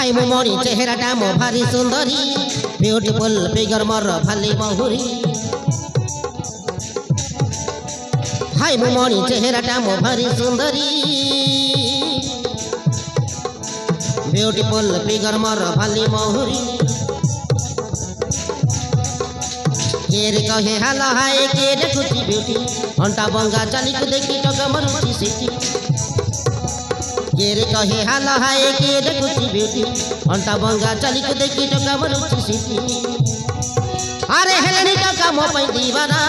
हाय मो मणि चेहराटा मो भारी सुंदरी ब्यूटीफुल फिगर मोर भाली बहुरी हाय मो मणि चेहराटा मो भारी सुंदरी ब्यूटीफुल फिगर मोर भाली बहुरी केर कहे हाल हाय के देखुची ब्यूटी अंटा बंगा चाली को देखी टका मरुची सिटी केर कहे हाल हाय के देखुची ब्यूटी अंटा बंगा चाली को देखी टका मरुची सिटी अरे हेलेनी टका मो पई दीवाना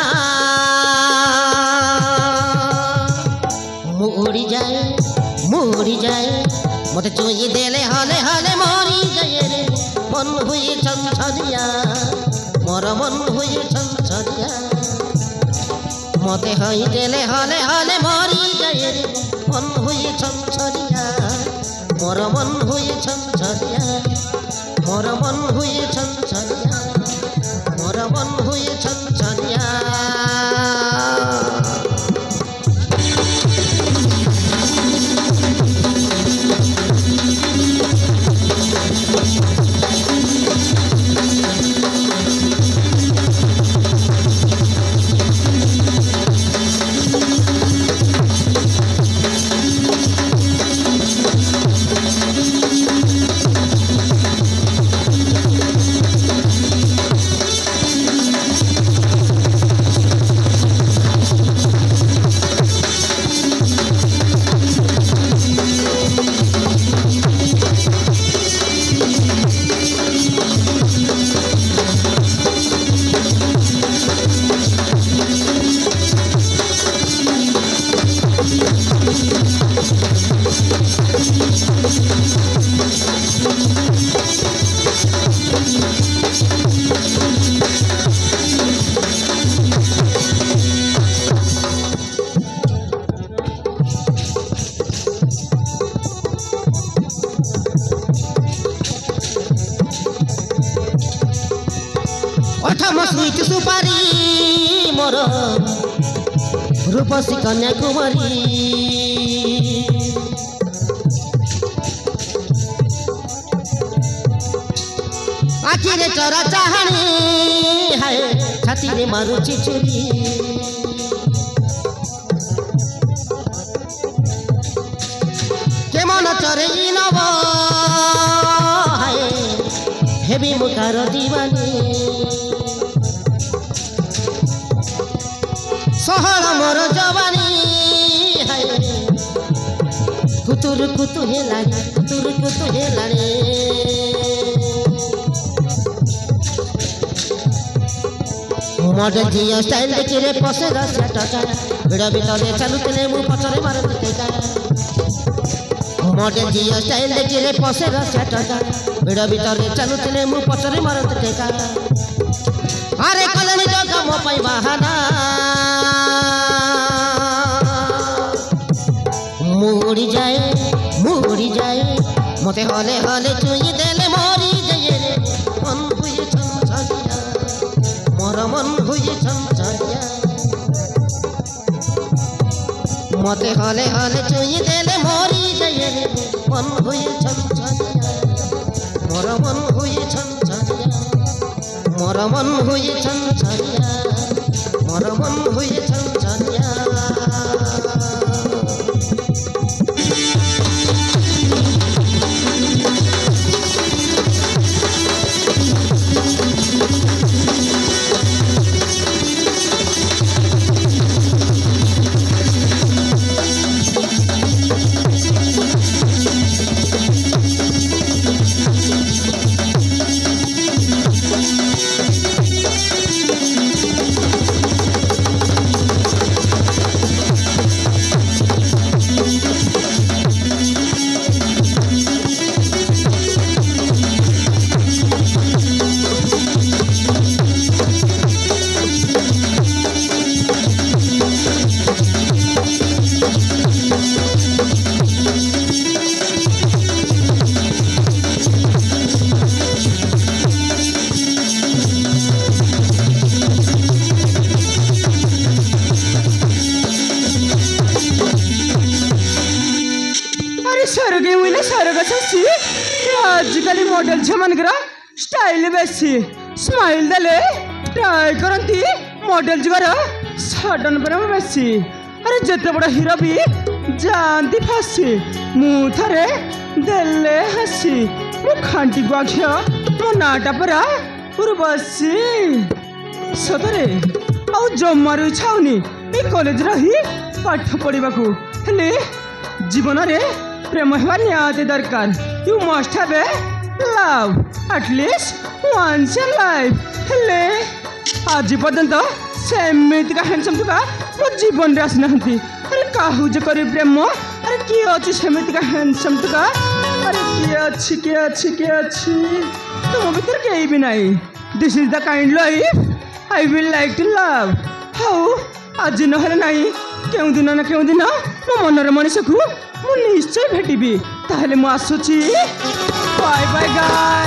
मुड़ी जाए मत चुई देले हले हले मरी जाए रे मन हुई छनछनिया मोर मन हुई छनछनिया मते हई देले हले हले मरी जाए रे मन हुई छनछनिया मोर मन हुई छनछनिया मोर मन हुई छनछनिया मोर मन हुई छनछनिया स्वीट सुपारी मोर रूपसी कन्याकुमारी आखिरे चरा चाहनी हाय छाती रे मारुची चुरी के मन चरे नब हाय हेबी मुखार दीवानी सहर मोर जवानी हाय कुतुर कुतु हेलानी मॉडल जियो स्टाइल देखी रे पसे रसिया टका भिड़ भितर चलुले मु पछरे मारती टेका मॉडल जियो स्टाइल देखी रे पसे रसिया टका भिड़ भितर चलुले मु पछरे मारती टेका अरे कलनी जगह मो पई बहाना मुड़ी जाए मते हले हले चुई देले मरी जाए रे मन हुई छनछनिया मोर मन हुई छनछनिया मते हले हले चुई देले मरी जाए रे मन हुई छनछनिया मोर मन हुई छनछनिया मोर मन हुई छनछनिया मोर मन हुई छनछनिया सरगे हुई सरग सी आजिकल मॉडल झमनकर स्टाइल बेसी स्माइल देले ट्राई करती मॉडल जुगार सडन पर बेसी अरे जिते बड़ हीरो भी जानती फासी मु थरे देले हसी मु खांटी गुआख्य मो नाटा परा उर्वशी सतरे आउ जमारू इच्छा होनी ए कॉलेज रही पाठ पढ़ा हेले जीवन रे प्रेम हेबा निहाती दरकार you must have a love at least once in life हेले आज पर्यंत सेमिति का हैंडसम टुका मो जीवन रे आसना अरे काहू जे करी प्रेम अरे किए अच्छी सेमिति का हैंडसम टुका अरे किए अच्छी तुम भीतर कहीं भी नहीं this is the kind life I will like to love how आज नहले नहीं केउ दिन ना केउ दिन मो मनर मनीष को मु निश्चय भेटिबी ताहले मु आसुची बाय बाय गाइस।